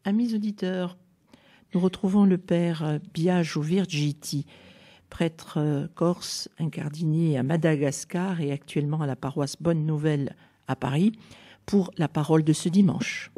Amis auditeurs, nous retrouvons le père Biagio Virgiti, prêtre corse incardiné à Madagascar et actuellement à la paroisse Bonne Nouvelle à Paris, pour la parole de ce dimanche.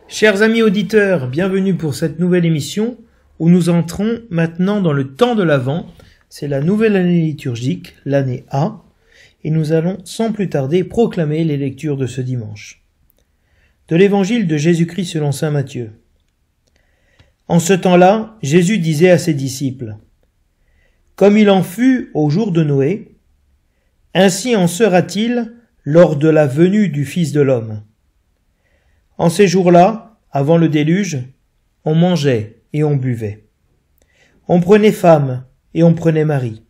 Chers amis auditeurs, bienvenue pour cette nouvelle émission où nous entrons maintenant dans le temps de l'Avent. C'est la nouvelle année liturgique, l'année A, et nous allons sans plus tarder proclamer les lectures de ce dimanche. De l'évangile de Jésus-Christ selon saint Matthieu. En ce temps-là, Jésus disait à ses disciples : Comme il en fut au jour de Noé, ainsi en sera-t-il lors de la venue du Fils de l'homme. En ces jours-là, avant le déluge, on mangeait et on buvait. On prenait femme et on prenait mari,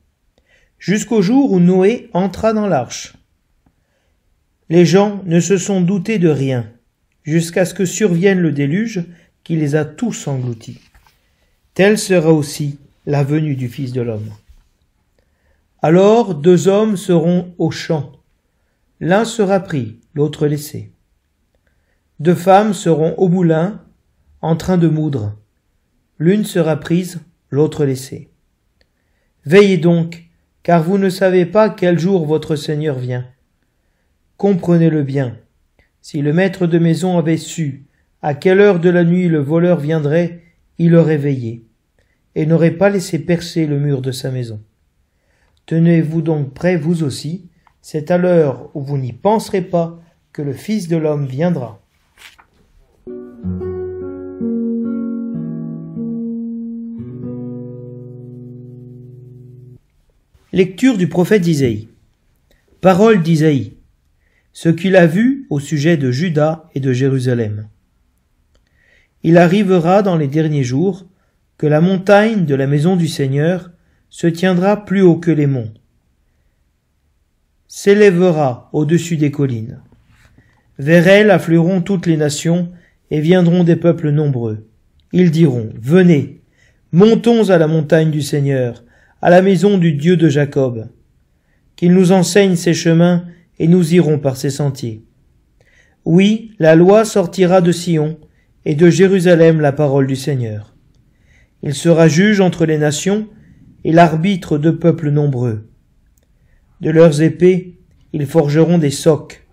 jusqu'au jour où Noé entra dans l'arche. Les gens ne se sont doutés de rien, jusqu'à ce que survienne le déluge qui les a tous engloutis. Telle sera aussi la venue du Fils de l'homme. Alors 2 hommes seront au champ. L'un sera pris, l'autre laissé. 2 femmes seront au moulin, en train de moudre. L'une sera prise, l'autre laissée. Veillez donc, car vous ne savez pas quel jour votre Seigneur vient. Comprenez-le bien. Si le maître de maison avait su à quelle heure de la nuit le voleur viendrait, il aurait veillé, et n'aurait pas laissé percer le mur de sa maison. Tenez-vous donc prêts vous aussi, c'est à l'heure où vous n'y penserez pas que le Fils de l'homme viendra. Lecture du prophète Isaïe. Parole d'Isaïe, ce qu'il a vu au sujet de Juda et de Jérusalem. Il arrivera dans les derniers jours que la montagne de la maison du Seigneur se tiendra plus haut que les monts, s'élèvera au-dessus des collines. Vers elle afflueront toutes les nations et viendront des peuples nombreux. Ils diront : Venez, montons à la montagne du Seigneur, à la maison du Dieu de Jacob. Qu'il nous enseigne ses chemins et nous irons par ses sentiers. Oui, la loi sortira de Sion et de Jérusalem la parole du Seigneur. Il sera juge entre les nations et l'arbitre de peuples nombreux. De leurs épées, ils forgeront des socs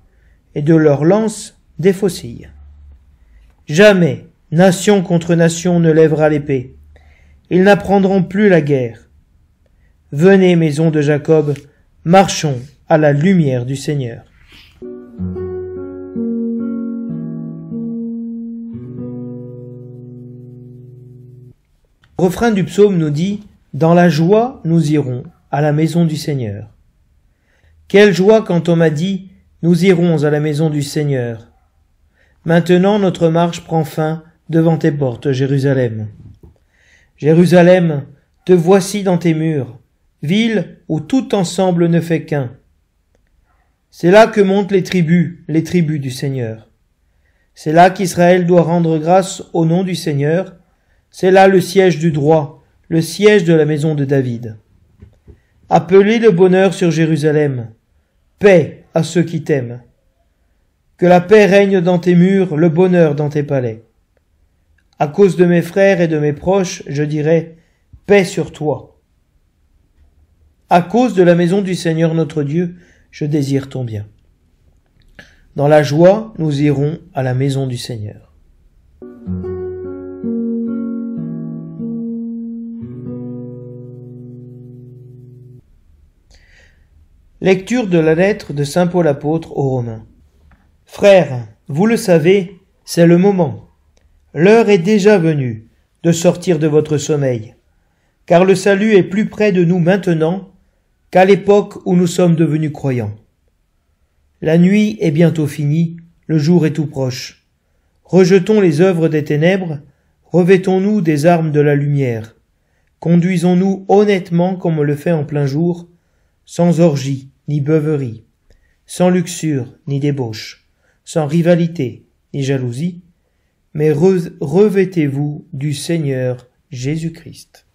et de leurs lances des faucilles. Jamais nation contre nation ne lèvera l'épée. Ils n'apprendront plus la guerre. Venez, maison de Jacob, marchons à la lumière du Seigneur. Le refrain du psaume nous dit : Dans la joie, nous irons à la maison du Seigneur. Quelle joie quand on m'a dit : Nous irons à la maison du Seigneur. Maintenant, notre marche prend fin devant tes portes, Jérusalem. Jérusalem, te voici dans tes murs, ville où tout ensemble ne fait qu'un. C'est là que montent les tribus du Seigneur. C'est là qu'Israël doit rendre grâce au nom du Seigneur. C'est là le siège du droit, le siège de la maison de David. Appelez le bonheur sur Jérusalem. Paix à ceux qui t'aiment. Que la paix règne dans tes murs, le bonheur dans tes palais. À cause de mes frères et de mes proches, je dirai : paix sur toi. À cause de la maison du Seigneur notre Dieu, je désire ton bien. Dans la joie, nous irons à la maison du Seigneur. Lecture de la lettre de saint Paul apôtre aux Romains. Frères, vous le savez, c'est le moment. L'heure est déjà venue de sortir de votre sommeil, car le salut est plus près de nous maintenant qu'à l'époque où nous sommes devenus croyants. La nuit est bientôt finie, le jour est tout proche. Rejetons les œuvres des ténèbres, revêtons-nous des armes de la lumière. Conduisons-nous honnêtement comme on le fait en plein jour, sans orgie ni beuverie, sans luxure ni débauche, sans rivalité ni jalousie, mais revêtez-vous du Seigneur Jésus-Christ.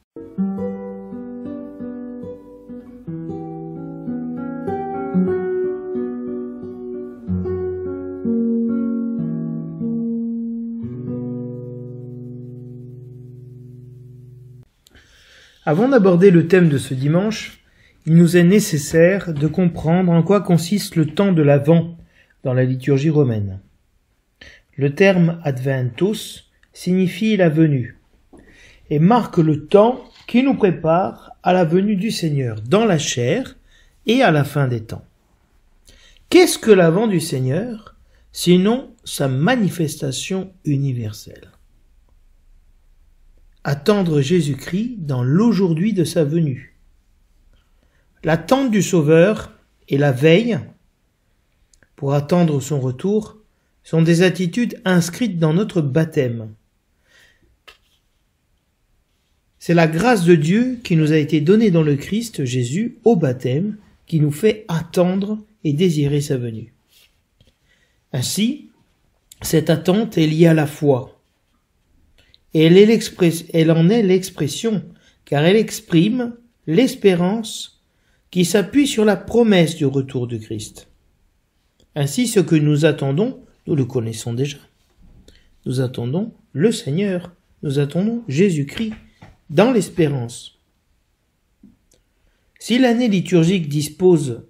Avant d'aborder le thème de ce dimanche, il nous est nécessaire de comprendre en quoi consiste le temps de l'Avent dans la liturgie romaine. Le terme adventus signifie la venue et marque le temps qui nous prépare à la venue du Seigneur dans la chair et à la fin des temps. Qu'est-ce que l'Avent du Seigneur, sinon sa manifestation universelle? Attendre Jésus-Christ dans l'aujourd'hui de sa venue. L'attente du Sauveur et la veille pour attendre son retour sont des attitudes inscrites dans notre baptême. C'est la grâce de Dieu qui nous a été donnée dans le Christ Jésus au baptême qui nous fait attendre et désirer sa venue. Ainsi, cette attente est liée à la foi. Et elle en est l'expression, car elle exprime l'espérance qui s'appuie sur la promesse du retour de Christ. Ainsi, ce que nous attendons, nous le connaissons déjà. Nous attendons le Seigneur, nous attendons Jésus-Christ dans l'espérance. Si l'année liturgique dispose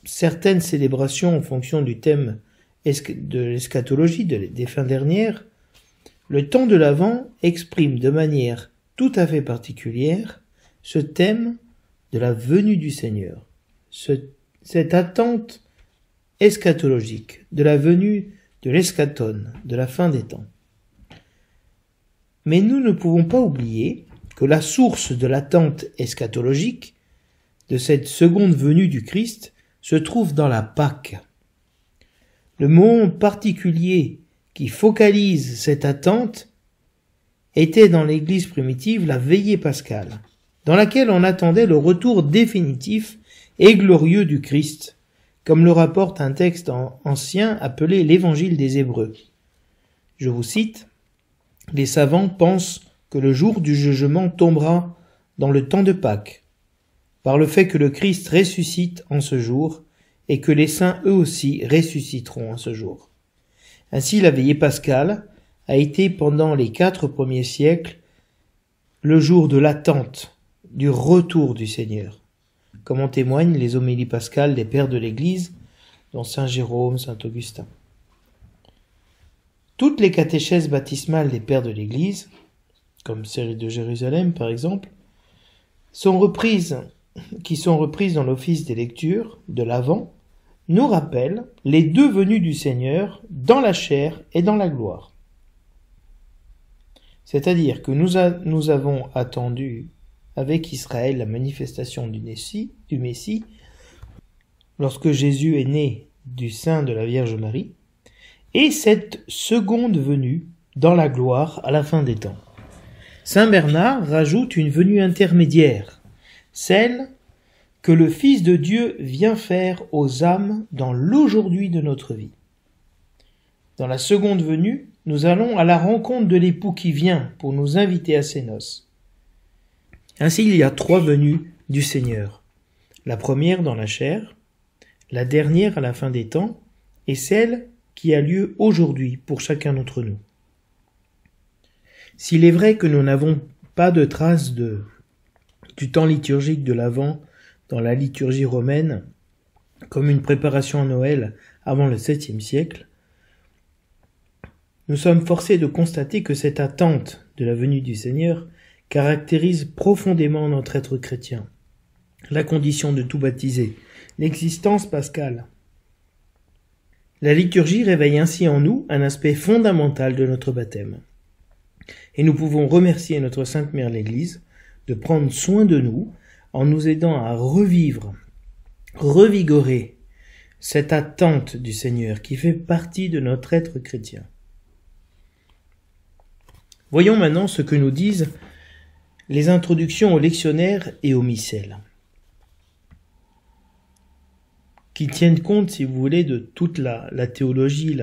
certaines célébrations en fonction du thème de l'eschatologie des fins dernières, le temps de l'Avent exprime de manière tout à fait particulière ce thème de la venue du Seigneur, cette attente eschatologique de la venue de l'eschaton, de la fin des temps. Mais nous ne pouvons pas oublier que la source de l'attente eschatologique, de cette seconde venue du Christ, se trouve dans la Pâque. Le mot particulier qui focalise cette attente était dans l'Église primitive la veillée pascale, dans laquelle on attendait le retour définitif et glorieux du Christ, comme le rapporte un texte ancien appelé l'Évangile des Hébreux. Je vous cite, « Les savants pensent que le jour du jugement tombera dans le temps de Pâques, par le fait que le Christ ressuscite en ce jour, et que les saints eux aussi ressusciteront en ce jour. » Ainsi, la veillée pascale a été pendant les 4 premiers siècles le jour de l'attente du retour du Seigneur, comme en témoignent les homélies pascales des pères de l'Église, dont saint Jérôme, saint Augustin. Toutes les catéchèses baptismales des pères de l'Église, comme celle de Jérusalem par exemple, qui sont reprises dans l'office des lectures de l'Avent, nous rappellent les 2 venues du Seigneur dans la chair et dans la gloire. C'est-à-dire que nous avons attendu avec Israël la manifestation du Messie, lorsque Jésus est né du sein de la Vierge Marie, et cette seconde venue dans la gloire à la fin des temps. Saint Bernard rajoute une venue intermédiaire, celle que le Fils de Dieu vient faire aux âmes dans l'aujourd'hui de notre vie. Dans la seconde venue, nous allons à la rencontre de l'époux qui vient pour nous inviter à ses noces. Ainsi, il y a 3 venues du Seigneur. La première dans la chair, la dernière à la fin des temps, et celle qui a lieu aujourd'hui pour chacun d'entre nous. S'il est vrai que nous n'avons pas de traces du temps liturgique de l'Avent dans la liturgie romaine, comme une préparation à Noël avant le 7e siècle, nous sommes forcés de constater que cette attente de la venue du Seigneur caractérise profondément notre être chrétien, la condition de tout baptisé, l'existence pascale. La liturgie réveille ainsi en nous un aspect fondamental de notre baptême. Et nous pouvons remercier notre Sainte Mère l'Église de prendre soin de nous en nous aidant à revigorer cette attente du Seigneur qui fait partie de notre être chrétien. Voyons maintenant ce que nous disent les introductions au lectionnaire et au missel, qui tiennent compte, si vous voulez, de toute la théologie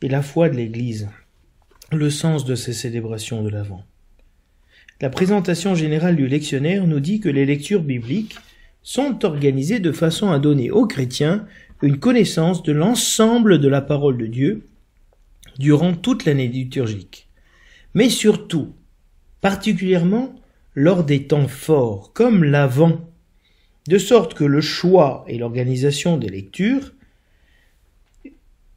et la foi de l'Église, le sens de ces célébrations de l'Avent. La présentation générale du lectionnaire nous dit que les lectures bibliques sont organisées de façon à donner aux chrétiens une connaissance de l'ensemble de la parole de Dieu durant toute l'année liturgique, mais surtout, particulièrement lors des temps forts, comme l'Avent, de sorte que le choix et l'organisation des lectures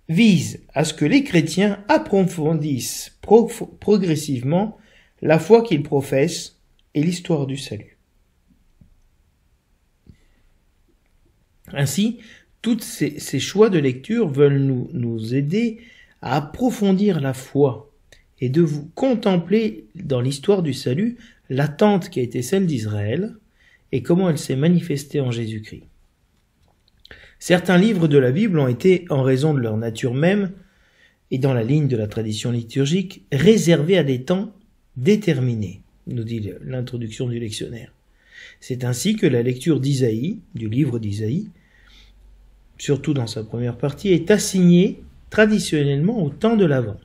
visent à ce que les chrétiens approfondissent progressivement la foi qu'ils professent et l'histoire du salut. Ainsi, tous ces choix de lecture veulent nous aider à approfondir la foi et de vous contempler dans l'histoire du salut l'attente qui a été celle d'Israël et comment elle s'est manifestée en Jésus-Christ. Certains livres de la Bible ont été, en raison de leur nature même et dans la ligne de la tradition liturgique, réservés à des temps déterminés, nous dit l'introduction du lectionnaire. C'est ainsi que la lecture d'Isaïe, du livre d'Isaïe, surtout dans sa première partie, est assignée traditionnellement au temps de l'Avent.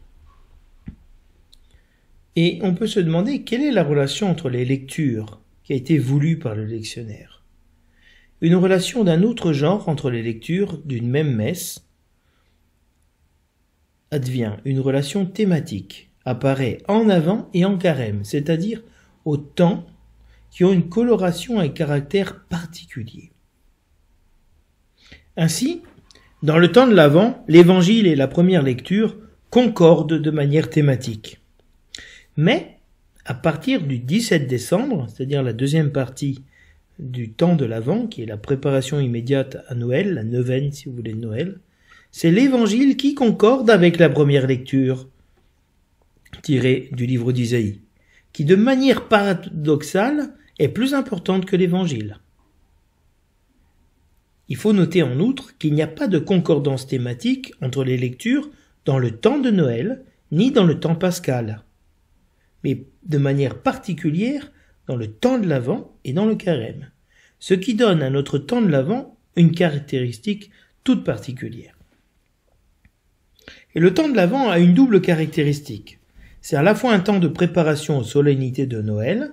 Et on peut se demander quelle est la relation entre les lectures qui a été voulue par le lectionnaire. Une relation d'un autre genre entre les lectures d'une même messe advient, une relation thématique apparaît en avant et en carême, c'est-à-dire au temps qui ont une coloration et un caractère particulier. Ainsi, dans le temps de l'Avent, l'Évangile et la première lecture concordent de manière thématique. Mais, à partir du 17 décembre, c'est-à-dire la deuxième partie du temps de l'Avent, qui est la préparation immédiate à Noël, la neuvaine si vous voulez de Noël, c'est l'Évangile qui concorde avec la première lecture tirée du livre d'Isaïe, qui de manière paradoxale est plus importante que l'Évangile. Il faut noter en outre qu'il n'y a pas de concordance thématique entre les lectures dans le temps de Noël ni dans le temps pascal, mais de manière particulière dans le temps de l'Avent et dans le carême, ce qui donne à notre temps de l'Avent une caractéristique toute particulière. Et le temps de l'Avent a une double caractéristique. C'est à la fois un temps de préparation aux solennités de Noël,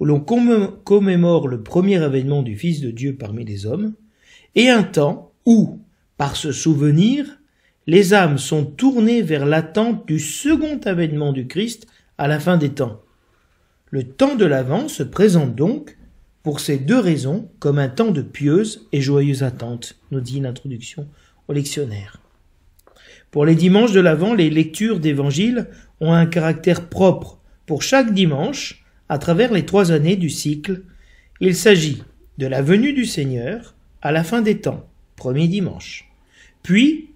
où l'on commémore le premier avènement du Fils de Dieu parmi les hommes, et un temps où, par ce souvenir, les âmes sont tournées vers l'attente du second avènement du Christ à la fin des temps. Le temps de l'Avent se présente donc, pour ces deux raisons, comme un temps de pieuse et joyeuse attente, nous dit l'introduction au lectionnaire. Pour les dimanches de l'Avent, les lectures d'évangile ont un caractère propre pour chaque dimanche à travers les 3 années du cycle. Il s'agit de la venue du Seigneur à la fin des temps, premier dimanche, puis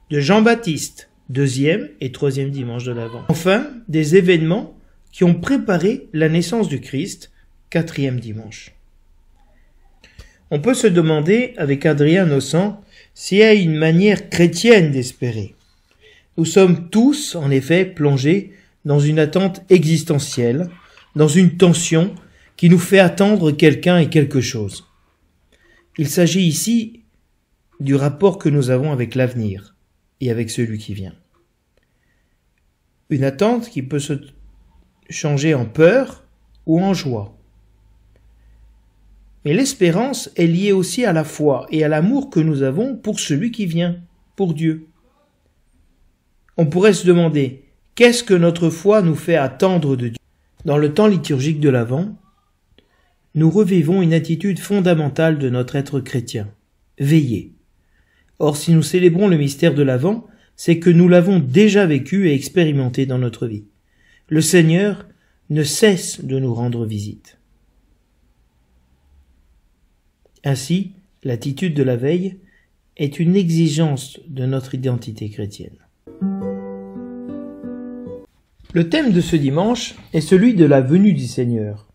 de Jean-Baptiste, 2e et 3e dimanche de l'Avent. Enfin, des événements qui ont préparé la naissance du Christ, 4e dimanche. On peut se demander, avec Adrien Nossan, s'il y a une manière chrétienne d'espérer. Nous sommes tous, en effet, plongés dans une attente existentielle, dans une tension qui nous fait attendre quelqu'un et quelque chose. Il s'agit ici du rapport que nous avons avec l'avenir et avec celui qui vient. Une attente qui peut se changer en peur ou en joie. Mais l'espérance est liée aussi à la foi et à l'amour que nous avons pour celui qui vient, pour Dieu. On pourrait se demander, qu'est-ce que notre foi nous fait attendre de Dieu? Dans le temps liturgique de l'Avent, nous revivons une attitude fondamentale de notre être chrétien, veiller. Or, si nous célébrons le mystère de l'Avent, c'est que nous l'avons déjà vécu et expérimenté dans notre vie. Le Seigneur ne cesse de nous rendre visite. Ainsi, l'attitude de la veille est une exigence de notre identité chrétienne. Le thème de ce dimanche est celui de la venue du Seigneur,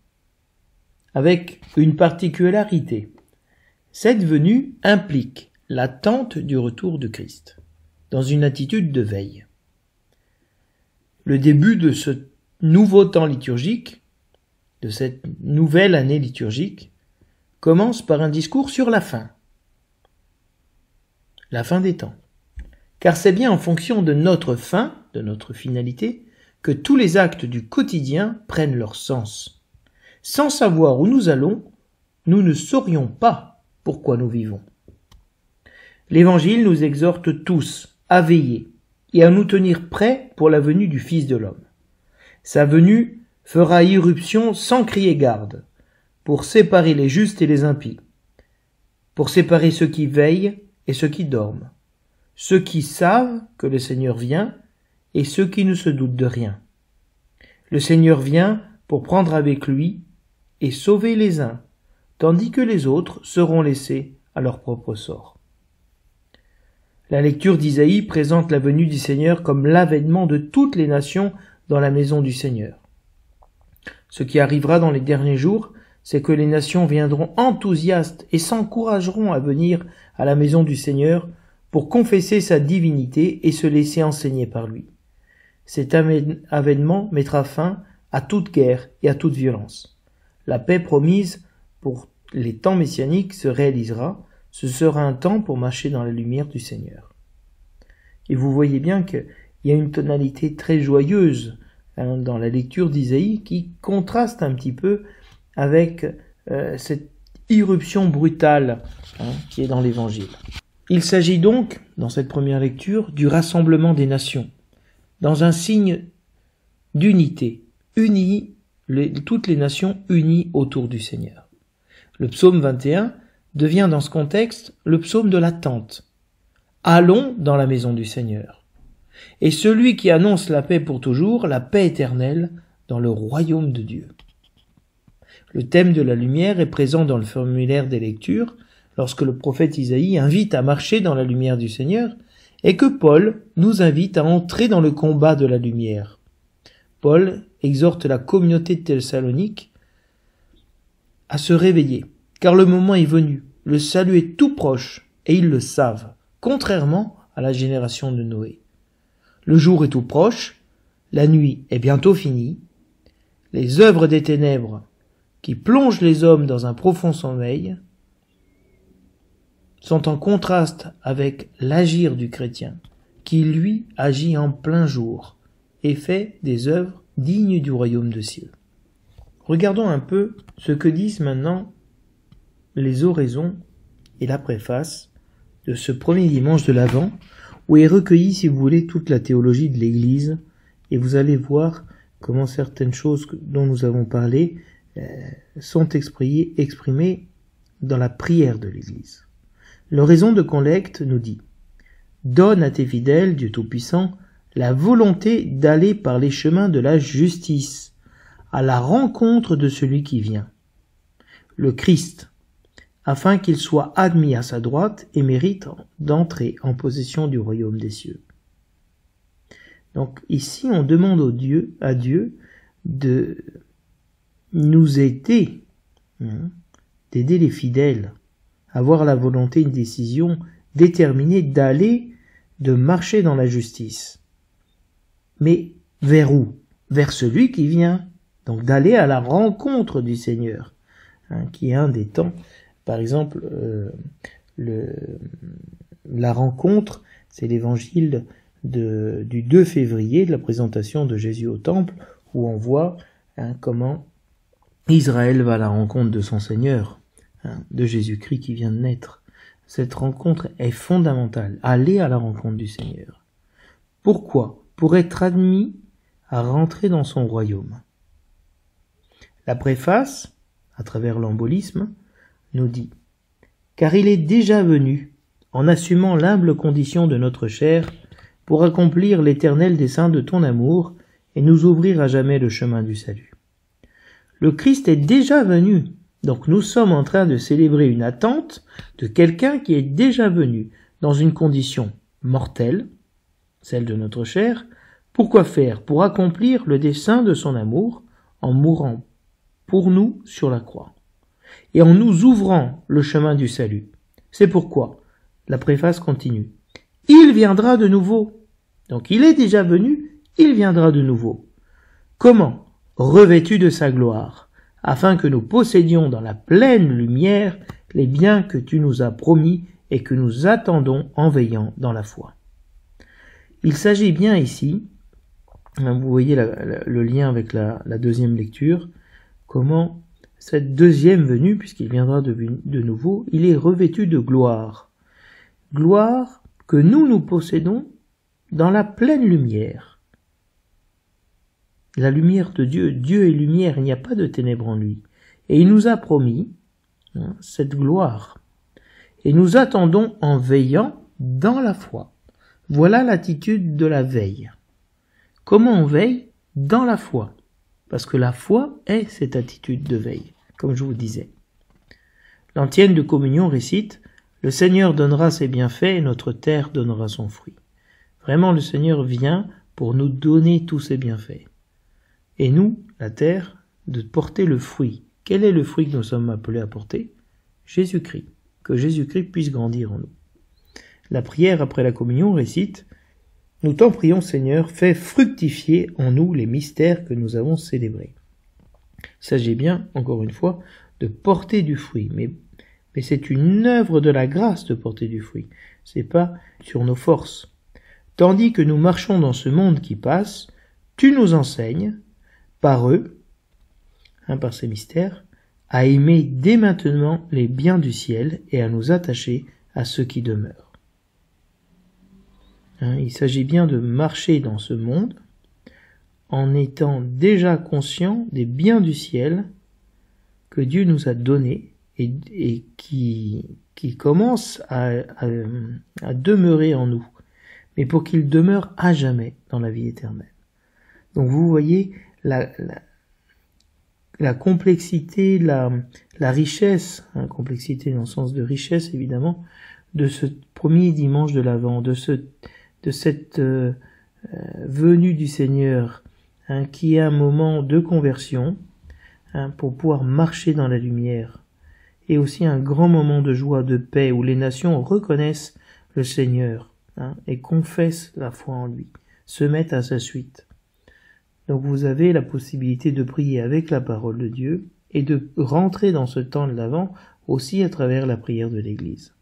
avec une particularité. Cette venue implique l'attente du retour de Christ, dans une attitude de veille. Le début de ce nouveau temps liturgique, de cette nouvelle année liturgique, commence par un discours sur la fin des temps. car c'est bien en fonction de notre fin, de notre finalité, que tous les actes du quotidien prennent leur sens. Sans savoir où nous allons, nous ne saurions pas pourquoi nous vivons. L'Évangile nous exhorte tous à veiller et à nous tenir prêts pour la venue du Fils de l'homme. Sa venue fera irruption sans crier garde, pour séparer les justes et les impies, pour séparer ceux qui veillent et ceux qui dorment, ceux qui savent que le Seigneur vient et ceux qui ne se doutent de rien. Le Seigneur vient pour prendre avec lui et sauver les uns, tandis que les autres seront laissés à leur propre sort. La lecture d'Isaïe présente la venue du Seigneur comme l'avènement de toutes les nations dans la maison du Seigneur. Ce qui arrivera dans les derniers jours, c'est que les nations viendront enthousiastes et s'encourageront à venir à la maison du Seigneur pour confesser sa divinité et se laisser enseigner par lui. Cet avènement mettra fin à toute guerre et à toute violence. La paix promise pour les temps messianiques se réalisera. Ce sera un temps pour marcher dans la lumière du Seigneur. Et vous voyez bien qu'il y a une tonalité très joyeuse dans la lecture d'Isaïe qui contraste un petit peu avec cette irruption brutale qui est dans l'Évangile. Il s'agit donc, dans cette première lecture, du rassemblement des nations, dans un signe d'unité, toutes les nations unies autour du Seigneur. Le psaume 21 devient dans ce contexte le psaume de l'attente. Allons dans la maison du Seigneur. Et celui qui annonce la paix pour toujours, la paix éternelle, dans le royaume de Dieu. Le thème de la lumière est présent dans le formulaire des lectures, lorsque le prophète Isaïe invite à marcher dans la lumière du Seigneur, et que Paul nous invite à entrer dans le combat de la lumière. Paul exhorte la communauté de Thessalonique à se réveiller, car le moment est venu, le salut est tout proche, et ils le savent, contrairement à la génération de Noé. Le jour est tout proche, la nuit est bientôt finie, les œuvres des ténèbres qui plongent les hommes dans un profond sommeil sont en contraste avec l'agir du chrétien, qui lui agit en plein jour et fait des œuvres dignes du royaume de cieux. Regardons un peu ce que disent maintenant les oraisons et la préface de ce premier dimanche de l'Avent, où est recueillie, si vous voulez, toute la théologie de l'Église, et vous allez voir comment certaines choses dont nous avons parlé sont exprimées dans la prière de l'Église. L'oraison de collecte nous dit « Donne à tes fidèles, Dieu Tout-Puissant, la volonté d'aller par les chemins de la justice, à la rencontre de celui qui vient, le Christ, afin qu'il soit admis à sa droite et mérite d'entrer en possession du royaume des cieux. » Donc ici, on demande à Dieu de nous aider, d'aider les fidèles, à avoir la volonté, une décision déterminée de marcher dans la justice. Mais vers où? Vers celui qui vient. Donc d'aller à la rencontre du Seigneur, qui est un des temps. Par exemple, la rencontre, c'est l'évangile du 2 février, de la présentation de Jésus au temple, où on voit comment Israël va à la rencontre de son Seigneur, de Jésus-Christ qui vient de naître. Cette rencontre est fondamentale, aller à la rencontre du Seigneur. Pourquoi? Pour être admis à rentrer dans son royaume. La préface, à travers l'embolisme, nous dit « Car il est déjà venu, en assumant l'humble condition de notre chair, pour accomplir l'éternel dessein de ton amour et nous ouvrir à jamais le chemin du salut. Le Christ est déjà venu, donc nous sommes en train de célébrer une attente de quelqu'un qui est déjà venu dans une condition mortelle, celle de notre chair. Pourquoi faire? Pour accomplir le dessein de son amour en mourant pour nous sur la croix et en nous ouvrant le chemin du salut. C'est pourquoi la préface continue. Il viendra de nouveau. Donc il est déjà venu, il viendra de nouveau. Comment? Revêtu de sa gloire, afin que nous possédions dans la pleine lumière les biens que tu nous as promis et que nous attendons en veillant dans la foi. Il s'agit bien ici, vous voyez le lien avec la deuxième lecture, comment cette deuxième venue, puisqu'il viendra de nouveau, il est revêtu de gloire. Gloire que nous possédons dans la pleine lumière. La lumière de Dieu, Dieu est lumière, il n'y a pas de ténèbres en lui. Et il nous a promis cette gloire. Et nous attendons en veillant dans la foi. Voilà l'attitude de la veille. Comment on veille? Dans la foi. Parce que la foi est cette attitude de veille, comme je vous disais. L'antienne de communion récite « Le Seigneur donnera ses bienfaits et notre terre donnera son fruit ». Vraiment, le Seigneur vient pour nous donner tous ses bienfaits. Et nous, la terre, de porter le fruit. Quel est le fruit que nous sommes appelés à porter? Jésus-Christ. Que Jésus-Christ puisse grandir en nous. La prière après la communion récite « Nous t'en prions, Seigneur, fais fructifier en nous les mystères que nous avons célébrés. » Il s'agit bien, encore une fois, de porter du fruit, mais c'est une œuvre de la grâce de porter du fruit. C'est pas sur nos forces. Tandis que nous marchons dans ce monde qui passe, tu nous enseignes, par eux, par ces mystères, à aimer dès maintenant les biens du ciel et à nous attacher à ceux qui demeurent. Il s'agit bien de marcher dans ce monde en étant déjà conscient des biens du ciel que Dieu nous a donnés et qui commencent à demeurer en nous, mais pour qu'ils demeurent à jamais dans la vie éternelle. Donc vous voyez la complexité, la richesse, complexité dans le sens de richesse évidemment, de ce premier dimanche de l'Avent, de cette venue du Seigneur, qui est un moment de conversion, pour pouvoir marcher dans la lumière, et aussi un grand moment de joie, de paix, où les nations reconnaissent le Seigneur, et confessent la foi en lui, se mettent à sa suite. Donc vous avez la possibilité de prier avec la parole de Dieu, et de rentrer dans ce temps de l'Avent aussi à travers la prière de l'Église.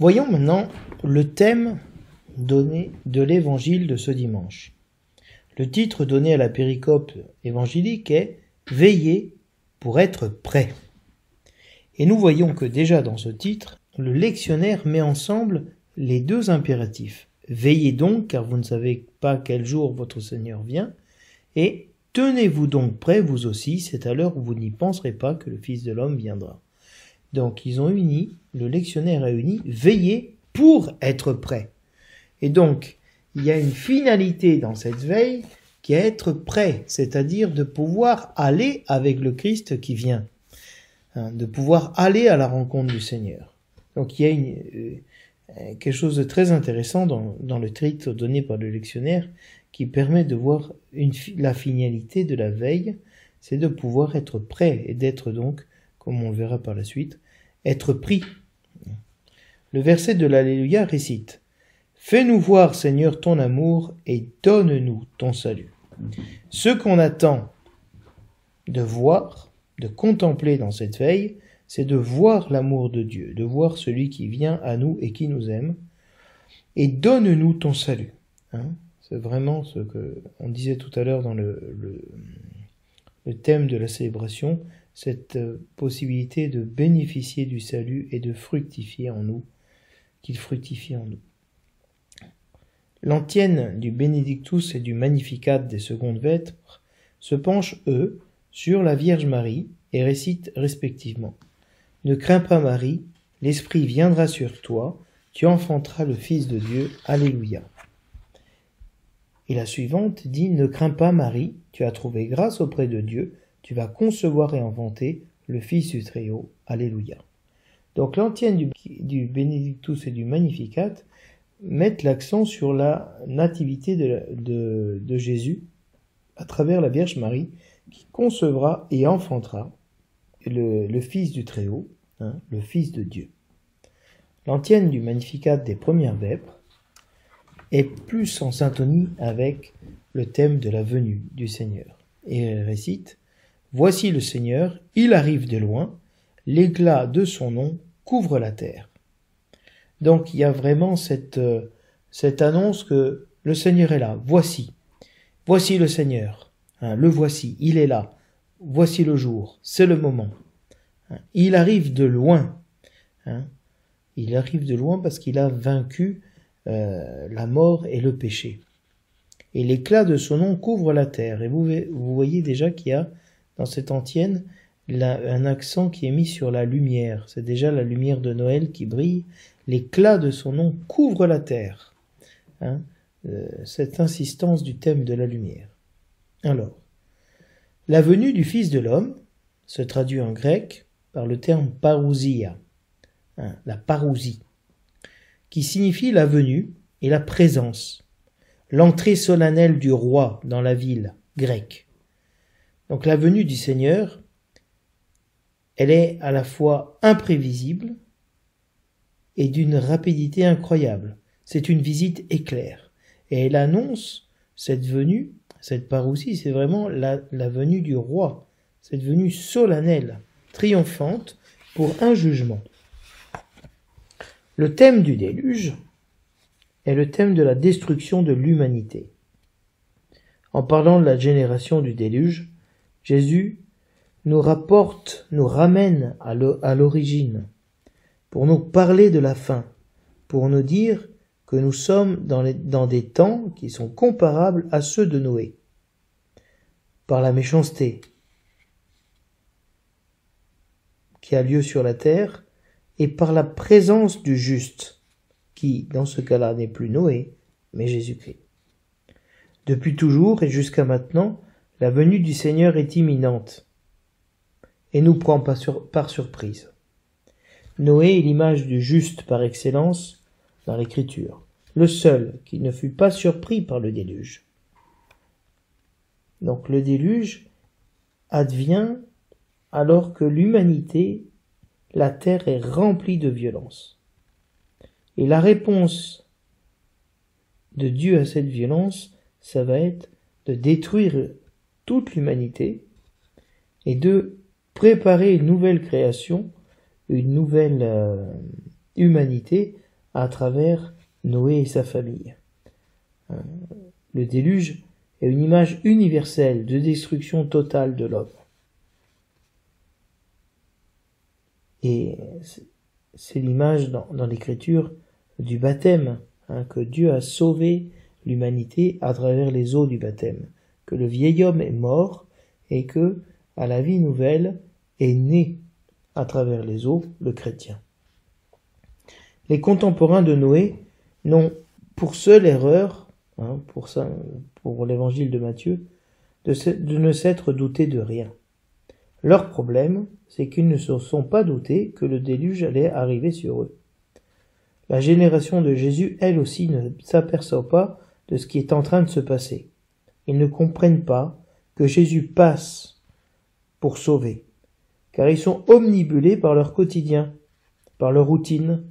Voyons maintenant le thème donné de l'évangile de ce dimanche. Le titre donné à la péricope évangélique est « Veillez pour être prêt ». Et nous voyons que déjà dans ce titre, le lectionnaire met ensemble les deux impératifs. « Veillez donc, car vous ne savez pas quel jour votre Seigneur vient » et « Tenez-vous donc prêts, vous aussi, c'est à l'heure où vous n'y penserez pas que le Fils de l'homme viendra ». Donc ils ont uni, le lectionnaire a uni « Veillez pour être prêt ». Et donc, il y a une finalité dans cette veille qui est être prêt, c'est-à-dire de pouvoir aller avec le Christ qui vient, de pouvoir aller à la rencontre du Seigneur. Donc il y a quelque chose de très intéressant dans le titre donné par le lectionnaire qui permet de voir la finalité de la veille, c'est de pouvoir être prêt et d'être donc, comme on le verra par la suite, être pris. Le verset de l'Alléluia récite « Fais-nous voir, Seigneur, ton amour et donne-nous ton salut. » Ce qu'on attend de voir, de contempler dans cette veille, c'est de voir l'amour de Dieu, de voir celui qui vient à nous et qui nous aime, et donne-nous ton salut. C'est vraiment ce que on disait tout à l'heure dans le thème de la célébration, cette possibilité de bénéficier du salut et de fructifier en nous, qu'il fructifie en nous. L'antienne du Benedictus et du Magnificat des secondes vêpres se penchent, eux, sur la Vierge Marie et récitent respectivement « Ne crains pas Marie, l'Esprit viendra sur toi, tu enfanteras le Fils de Dieu, Alléluia. » Et la suivante dit « Ne crains pas Marie, tu as trouvé grâce auprès de Dieu, tu vas concevoir et enfanter le Fils du Très-Haut, Alléluia. » Donc l'antienne du Benedictus et du Magnificat mettent l'accent sur la nativité de Jésus à travers la Vierge Marie qui concevra et enfantera le Fils du Très-Haut, le Fils de Dieu. L'antienne du Magnificat des premières vêpres est plus en syntonie avec le thème de la venue du Seigneur. Et elle récite « Voici le Seigneur, il arrive de loin, l'éclat de son nom couvre la terre. » Donc il y a vraiment cette annonce que le Seigneur est là. Voici le Seigneur, le voici, il est là. Voici le jour, c'est le moment. Il arrive de loin. Il arrive de loin parce qu'il a vaincu la mort et le péché. Et l'éclat de son nom couvre la terre. Et vous voyez déjà qu'il y a dans cette antienne un accent qui est mis sur la lumière. C'est déjà la lumière de Noël qui brille. L'éclat de son nom couvre la terre. Cette insistance du thème de la lumière. Alors, la venue du Fils de l'homme se traduit en grec par le terme parousia, la parousie, qui signifie la venue et la présence, l'entrée solennelle du roi dans la ville grecque. Donc la venue du Seigneur, elle est à la fois imprévisible et d'une rapidité incroyable. C'est une visite éclair. Et elle annonce cette venue, cette parousie, c'est vraiment la venue du roi, cette venue solennelle, triomphante pour un jugement. Le thème du déluge est le thème de la destruction de l'humanité. En parlant de la génération du déluge, Jésus nous ramène à l'origine, pour nous parler de la fin, pour nous dire que nous sommes dans des temps qui sont comparables à ceux de Noé, par la méchanceté qui a lieu sur la terre, et par la présence du juste, qui, dans ce cas-là, n'est plus Noé, mais Jésus-Christ. Depuis toujours et jusqu'à maintenant, la venue du Seigneur est imminente et nous prend par surprise. Noé est l'image du juste par excellence dans l'Écriture, le seul qui ne fut pas surpris par le déluge. Donc le déluge advient alors que l'humanité, la terre est remplie de violence. Et la réponse de Dieu à cette violence, ça va être de détruire toute l'humanité et de préparer une nouvelle création, une nouvelle humanité à travers Noé et sa famille. Le déluge est une image universelle de destruction totale de l'homme. Et c'est l'image dans l'Écriture du baptême, que Dieu a sauvé l'humanité à travers les eaux du baptême, que le vieil homme est mort et que, à la vie nouvelle, est né à travers les eaux le chrétien. Les contemporains de Noé n'ont pour seule erreur, pour l'évangile de Matthieu, de ne s'être doutés de rien. Leur problème, c'est qu'ils ne se sont pas doutés que le déluge allait arriver sur eux. La génération de Jésus, elle aussi, ne s'aperçoit pas de ce qui est en train de se passer. Ils ne comprennent pas que Jésus passe pour sauver, car ils sont omnibulés par leur quotidien, par leur routine.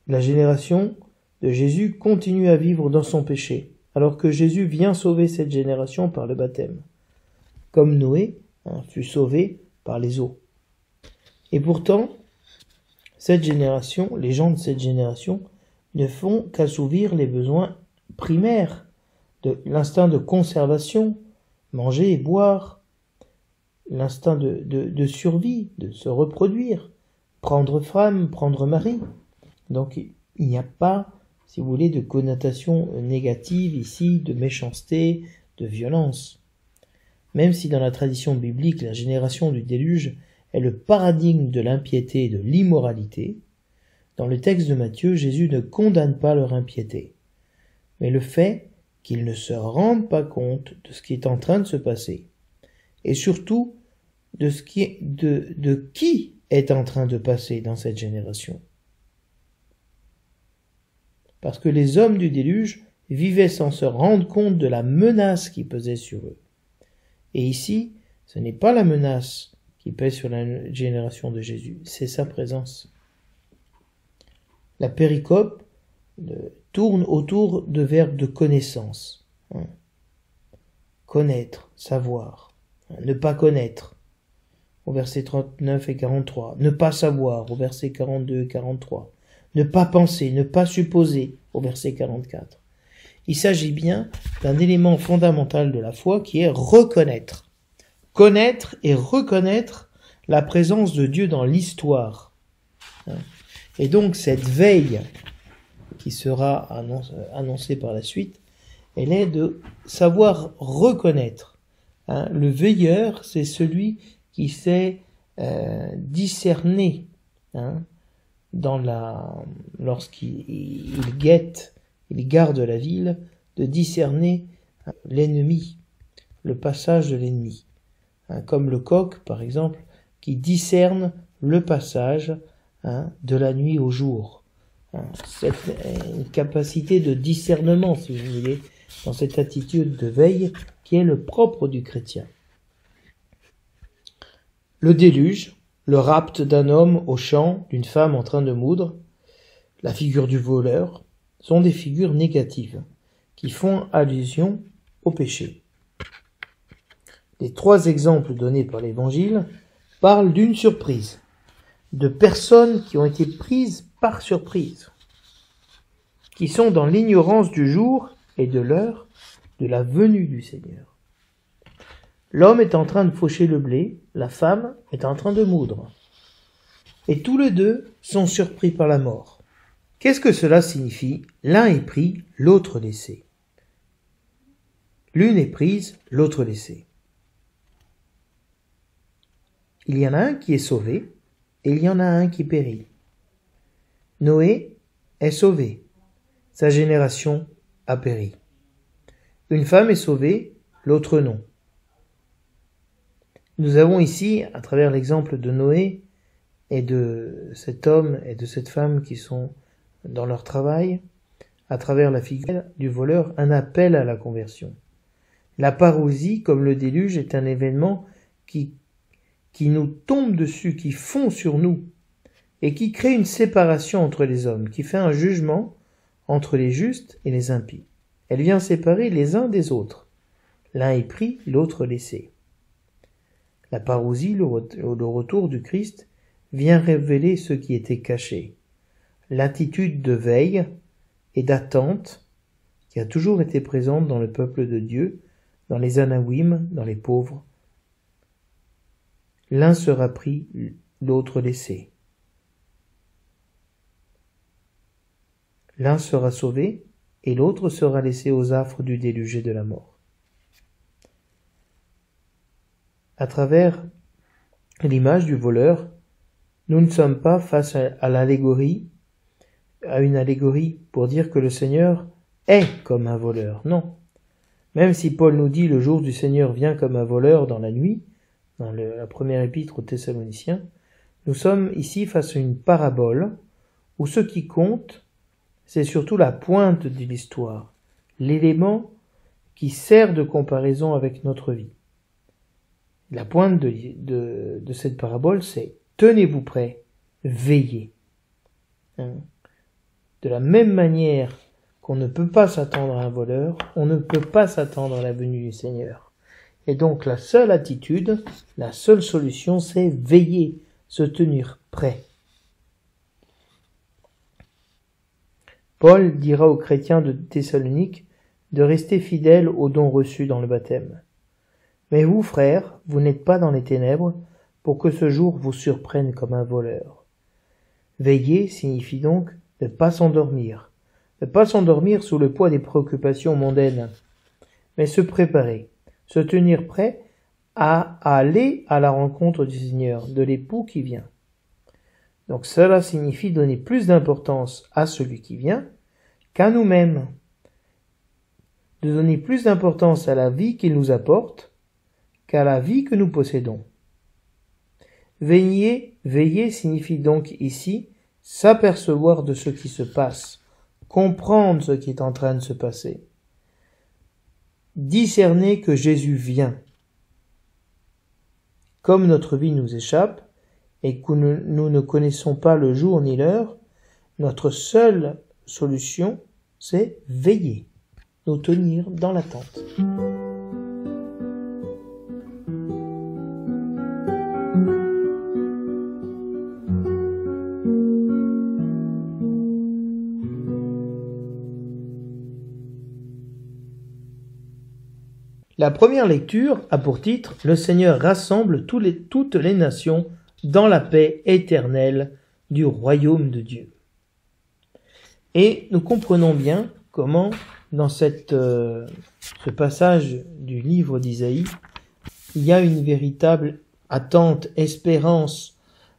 La génération de Jésus continue à vivre dans son péché, alors que Jésus vient sauver cette génération par le baptême, comme Noé fut sauvé par les eaux. Et pourtant, cette génération, les gens de cette génération, ne font qu'assouvir les besoins primaires de l'instinct de conservation, manger et boire, l'instinct de survie, de se reproduire, prendre femme, prendre mari. Donc il n'y a pas, si vous voulez, de connotation négative ici, de méchanceté, de violence. Même si dans la tradition biblique, la génération du déluge est le paradigme de l'impiété et de l'immoralité, dans le texte de Matthieu, Jésus ne condamne pas leur impiété, mais le fait qu'ils ne se rendent pas compte de ce qui est en train de se passer, et surtout de qui est en train de passer dans cette génération. Parce que les hommes du déluge vivaient sans se rendre compte de la menace qui pesait sur eux. Et ici, ce n'est pas la menace qui pèse sur la génération de Jésus, c'est sa présence. La péricope tourne autour de verbes de connaissance. Connaître, savoir. Ne pas connaître, au verset 39 et 43. Ne pas savoir, au verset 42 et 43. Ne pas penser, ne pas supposer, au verset 44. Il s'agit bien d'un élément fondamental de la foi qui est reconnaître. Connaître et reconnaître la présence de Dieu dans l'histoire. Et donc cette veille qui sera annoncée par la suite, elle est de savoir reconnaître. Le veilleur, c'est celui qui sait discerner lorsqu'il guette, il garde la ville, de discerner l'ennemi, le passage de l'ennemi. Comme le coq, par exemple, qui discerne le passage de la nuit au jour. C'est une capacité de discernement, si vous voulez, dans cette attitude de veille qui est le propre du chrétien. Le déluge, le rapt d'un homme au champ, d'une femme en train de moudre, la figure du voleur, sont des figures négatives qui font allusion au péché. Les 3 exemples donnés par l'Évangile parlent d'une surprise, de personnes qui ont été prises par surprise, qui sont dans l'ignorance du jour et de l'heure de la venue du Seigneur. L'homme est en train de faucher le blé, la femme est en train de moudre. Et tous les deux sont surpris par la mort. Qu'est-ce que cela signifie? L'un est pris, l'autre laissé. L'une est prise, l'autre laissée. Il y en a un qui est sauvé, et il y en a un qui périt. Noé est sauvé, sa génération a péri. Une femme est sauvée, l'autre non. Nous avons ici, à travers l'exemple de Noé et de cet homme et de cette femme qui sont dans leur travail, à travers la figure du voleur, un appel à la conversion. La parousie, comme le déluge, est un événement qui nous tombe dessus, qui fond sur nous, et qui crée une séparation entre les hommes, qui fait un jugement entre les justes et les impies. Elle vient séparer les uns des autres. L'un est pris, l'autre laissé. La parousie, le retour du Christ, vient révéler ce qui était caché. L'attitude de veille et d'attente qui a toujours été présente dans le peuple de Dieu, dans les Anawim, dans les pauvres. L'un sera pris, l'autre laissé. L'un sera sauvé, et l'autre sera laissé aux affres du déluge et de la mort. À travers l'image du voleur, nous ne sommes pas face à l'allégorie, à une allégorie pour dire que le Seigneur est comme un voleur. Non. Même si Paul nous dit le jour du Seigneur vient comme un voleur dans la nuit, dans la première épître aux Thessaloniciens, nous sommes ici face à une parabole où ce qui compte, c'est surtout la pointe de l'histoire, l'élément qui sert de comparaison avec notre vie. La pointe de cette parabole, c'est « tenez-vous prêts, veillez ». De la même manière qu'on ne peut pas s'attendre à un voleur, on ne peut pas s'attendre à la venue du Seigneur. Et donc la seule attitude, la seule solution, c'est veiller, se tenir prêt. Paul dira aux chrétiens de Thessalonique de rester fidèles aux dons reçus dans le baptême. Mais vous, frères, vous n'êtes pas dans les ténèbres pour que ce jour vous surprenne comme un voleur. Veiller signifie donc ne pas s'endormir. Ne pas s'endormir sous le poids des préoccupations mondaines, mais se préparer, se tenir prêt à aller à la rencontre du Seigneur, de l'époux qui vient. Donc cela signifie donner plus d'importance à celui qui vient qu'à nous-mêmes, de donner plus d'importance à la vie qu'il nous apporte qu'à la vie que nous possédons. Veiller signifie donc ici s'apercevoir de ce qui se passe, comprendre ce qui est en train de se passer, discerner que Jésus vient. Comme notre vie nous échappe et que nous ne connaissons pas le jour ni l'heure, notre seule solution c'est veiller, nous tenir dans l'attente. La première lecture a pour titre « Le Seigneur rassemble toutes les nations dans la paix éternelle du royaume de Dieu ». Et nous comprenons bien comment, dans ce passage du livre d'Isaïe, il y a une véritable attente, espérance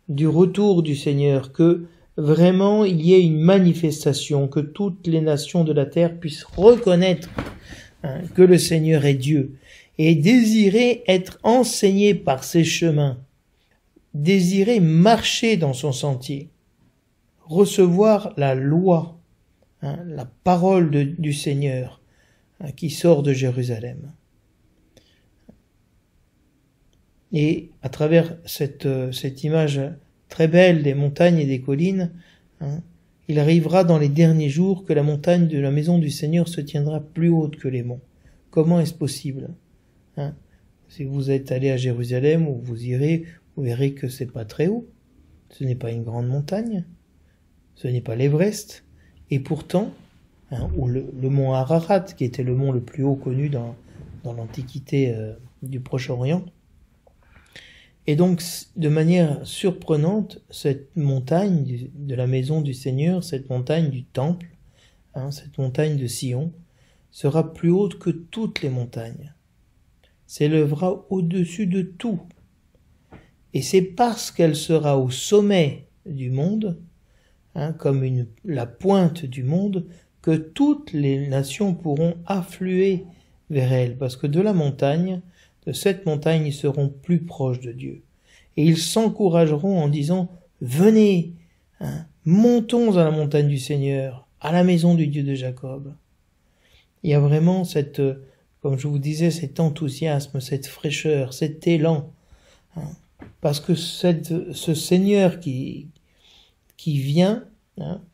du retour du Seigneur, que vraiment il y ait une manifestation, que toutes les nations de la terre puissent reconnaître que le Seigneur est Dieu, et désirer être enseigné par ses chemins, désirer marcher dans son sentier, recevoir la loi, la parole du Seigneur qui sort de Jérusalem. Et à travers cette image très belle des montagnes et des collines, il arrivera dans les derniers jours que la montagne de la maison du Seigneur se tiendra plus haute que les monts. Comment est-ce possible? Si vous êtes allé à Jérusalem ou vous irez, vous verrez que c'est pas très haut. Ce n'est pas une grande montagne. Ce n'est pas l'Everest. Et pourtant, ou le mont Ararat, qui était le mont le plus haut connu dans l'Antiquité du Proche-Orient. Et donc, de manière surprenante, cette montagne de la maison du Seigneur, cette montagne du Temple, cette montagne de Sion, sera plus haute que toutes les montagnes, s'élèvera au-dessus de tout. Et c'est parce qu'elle sera au sommet du monde, comme la pointe du monde, que toutes les nations pourront affluer vers elle, parce que de cette montagne, ils seront plus proches de Dieu. Et ils s'encourageront en disant « Venez, montons à la montagne du Seigneur, à la maison du Dieu de Jacob ». Il y a vraiment comme je vous disais, cet enthousiasme, cette fraîcheur, cet élan. Parce que ce Seigneur qui vient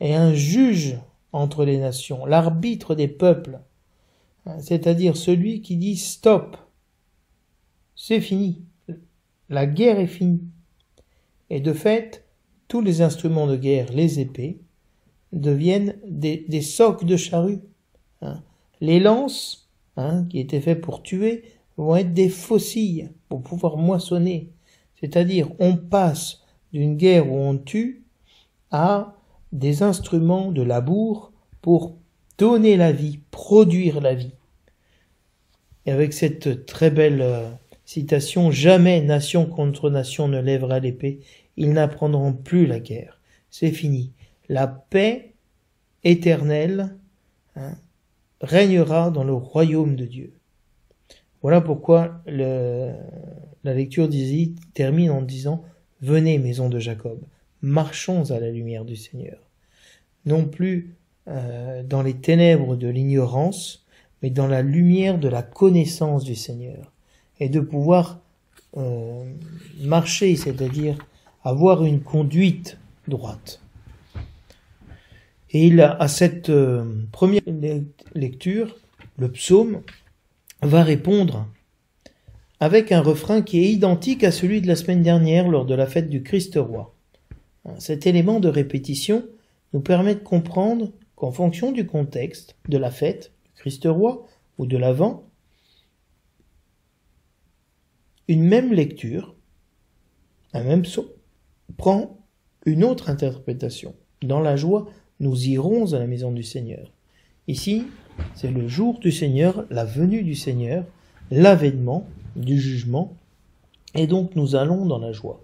est un juge entre les nations, l'arbitre des peuples. C'est-à-dire celui qui dit « Stop ». C'est fini. La guerre est finie. Et de fait, tous les instruments de guerre, les épées, deviennent des socs de charrue. Les lances, qui étaient faites pour tuer, vont être des faucilles pour pouvoir moissonner. C'est-à-dire, on passe d'une guerre où on tue à des instruments de labour pour donner la vie, produire la vie. Et avec cette très belle citation, « Jamais nation contre nation ne lèvera l'épée, ils n'apprendront plus la guerre. » C'est fini. La paix éternelle régnera dans le royaume de Dieu. Voilà pourquoi la lecture d'Isaïe termine en disant « Venez, maison de Jacob, marchons à la lumière du Seigneur. » Non plus dans les ténèbres de l'ignorance, mais dans la lumière de la connaissance du Seigneur. Et de pouvoir marcher, c'est-à-dire avoir une conduite droite. Et à cette première lecture, le psaume va répondre avec un refrain qui est identique à celui de la semaine dernière lors de la fête du Christ-Roi. Cet élément de répétition nous permet de comprendre qu'en fonction du contexte de la fête du Christ-Roi ou de l'Avent, une même lecture, un même psaume, prend une autre interprétation. Dans la joie, nous irons à la maison du Seigneur. Ici, c'est le jour du Seigneur, la venue du Seigneur, l'avènement du jugement, et donc nous allons dans la joie.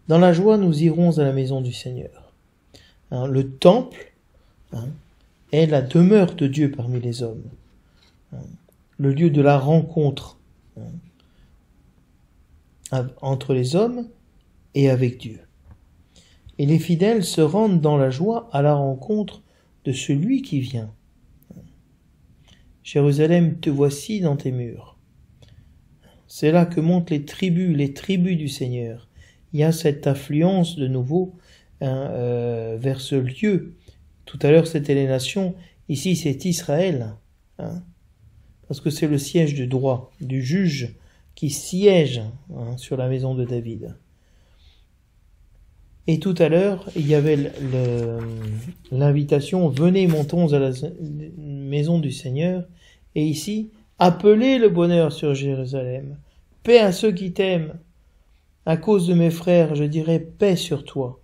Dans la joie, nous irons à la maison du Seigneur. Le temple est la demeure de Dieu parmi les hommes, le lieu de la rencontre entre les hommes et avec Dieu. Et les fidèles se rendent dans la joie à la rencontre de celui qui vient. Jérusalem, te voici dans tes murs. C'est là que montent les tribus du Seigneur. Il y a cette affluence de nouveau vers ce lieu. Tout à l'heure, c'était les nations. Ici, c'est Israël, hein, parce que c'est le siège du droit, du juge qui siège sur la maison de David. Et tout à l'heure, il y avait l'invitation « Venez, montons à la maison du Seigneur ». Et ici, « Appelez le bonheur sur Jérusalem, paix à ceux qui t'aiment. À cause de mes frères, je dirai paix sur toi ».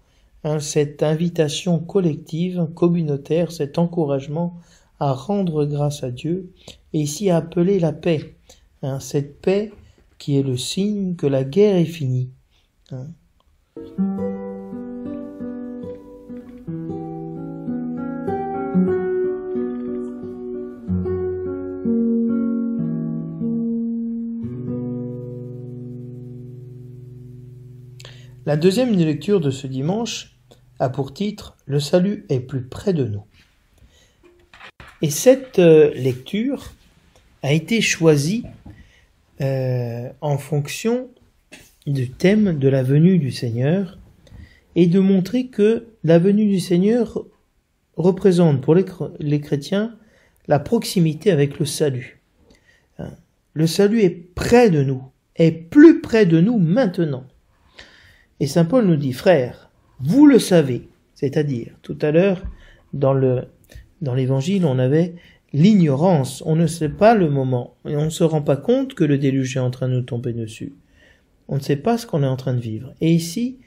Cette invitation collective, communautaire, cet encouragement à rendre grâce à Dieu, et ici à appeler la paix. Cette paix qui est le signe que la guerre est finie. La deuxième lecture de ce dimanche a pour titre « Le salut est plus près de nous ». Et cette lecture a été choisie en fonction du thème de la venue du Seigneur et de montrer que la venue du Seigneur représente pour les chrétiens la proximité avec le salut. Le salut est près de nous, est plus près de nous maintenant. Et saint Paul nous dit, frères, vous le savez, c'est-à-dire, tout à l'heure, dans l'évangile, on avait l'ignorance, on ne sait pas le moment, et on ne se rend pas compte que le déluge est en train de nous tomber dessus. On ne sait pas ce qu'on est en train de vivre. Et ici,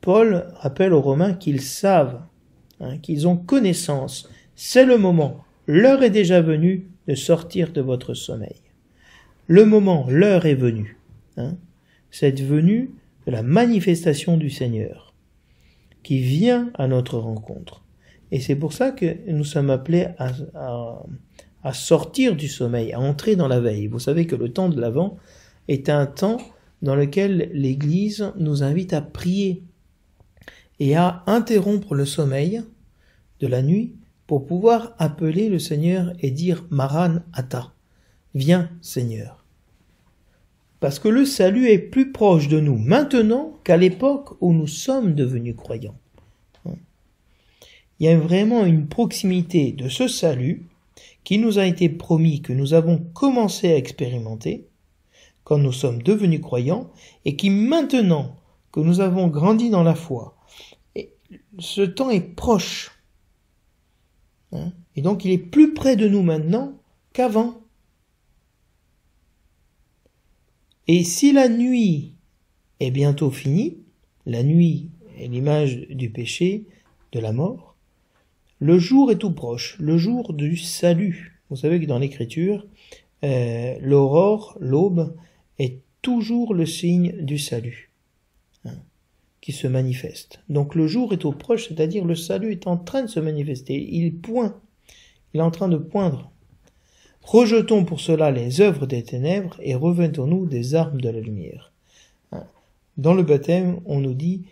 Paul rappelle aux Romains qu'ils savent, qu'ils ont connaissance, c'est le moment, l'heure est déjà venue de sortir de votre sommeil. Le moment, l'heure est venue. Cette venue de la manifestation du Seigneur qui vient à notre rencontre. Et c'est pour ça que nous sommes appelés à sortir du sommeil, à entrer dans la veille. Vous savez que le temps de l'Avent est un temps dans lequel l'Église nous invite à prier et à interrompre le sommeil de la nuit pour pouvoir appeler le Seigneur et dire « Maran Ata » « Viens Seigneur ». Parce que le salut est plus proche de nous maintenant qu'à l'époque où nous sommes devenus croyants. Il y a vraiment une proximité de ce salut qui nous a été promis, que nous avons commencé à expérimenter quand nous sommes devenus croyants et qui maintenant que nous avons grandi dans la foi, ce temps est proche. Et donc il est plus près de nous maintenant qu'avant. Et si la nuit est bientôt finie, la nuit est l'image du péché, de la mort, le jour est tout proche, le jour du salut. Vous savez que dans l'Écriture, l'aurore, l'aube, est toujours le signe du salut qui se manifeste. Donc le jour est tout proche, c'est-à-dire le salut est en train de se manifester. Il est en train de poindre. Rejetons pour cela les œuvres des ténèbres et revêtons-nous des armes de la lumière. Dans le baptême, on nous dit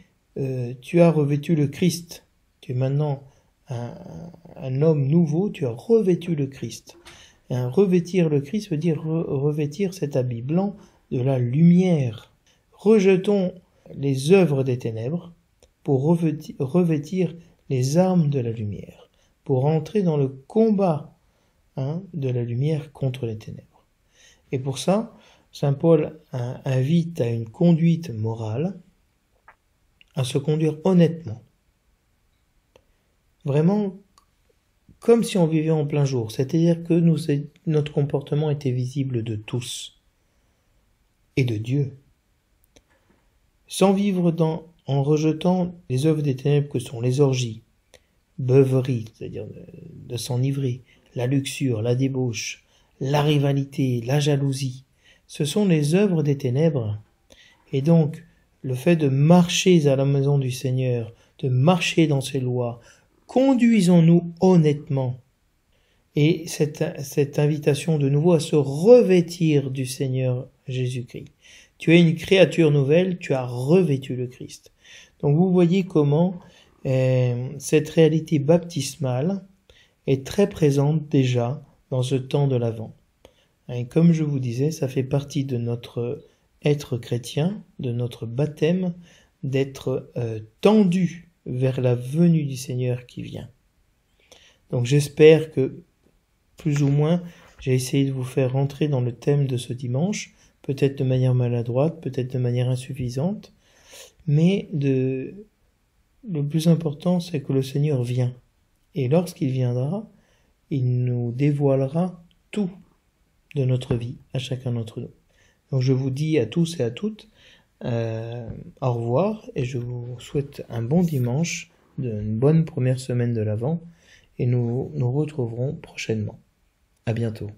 tu as revêtu le Christ. Tu es maintenant un homme nouveau, tu as revêtu le Christ. Revêtir le Christ veut dire revêtir cet habit blanc de la lumière. Rejetons les œuvres des ténèbres pour revêtir les armes de la lumière, pour entrer dans le combat de la lumière contre les ténèbres. Et pour ça, saint Paul invite à une conduite morale, à se conduire honnêtement. Vraiment, comme si on vivait en plein jour, c'est-à-dire que notre comportement était visible de tous et de Dieu. Sans vivre en rejetant les œuvres des ténèbres que sont les orgies, beuveries, c'est-à-dire de s'enivrer, la luxure, la débauche, la rivalité, la jalousie, ce sont les œuvres des ténèbres. Et donc, le fait de marcher à la maison du Seigneur, de marcher dans ses lois, conduisons-nous honnêtement. Et cette invitation de nouveau à se revêtir du Seigneur Jésus-Christ. Tu es une créature nouvelle, tu as revêtu le Christ. Donc vous voyez comment cette réalité baptismale est très présente déjà dans ce temps de l'Avent. Et comme je vous disais, ça fait partie de notre être chrétien, de notre baptême, d'être tendu vers la venue du Seigneur qui vient. Donc j'espère que, plus ou moins, j'ai essayé de vous faire rentrer dans le thème de ce dimanche, peut-être de manière maladroite, peut-être de manière insuffisante, mais le plus important, c'est que le Seigneur vient. Et lorsqu'il viendra, il nous dévoilera tout de notre vie, à chacun d'entre nous. Donc je vous dis à tous et à toutes, au revoir, et je vous souhaite un bon dimanche, une bonne première semaine de l'Avent, et nous nous retrouverons prochainement. À bientôt.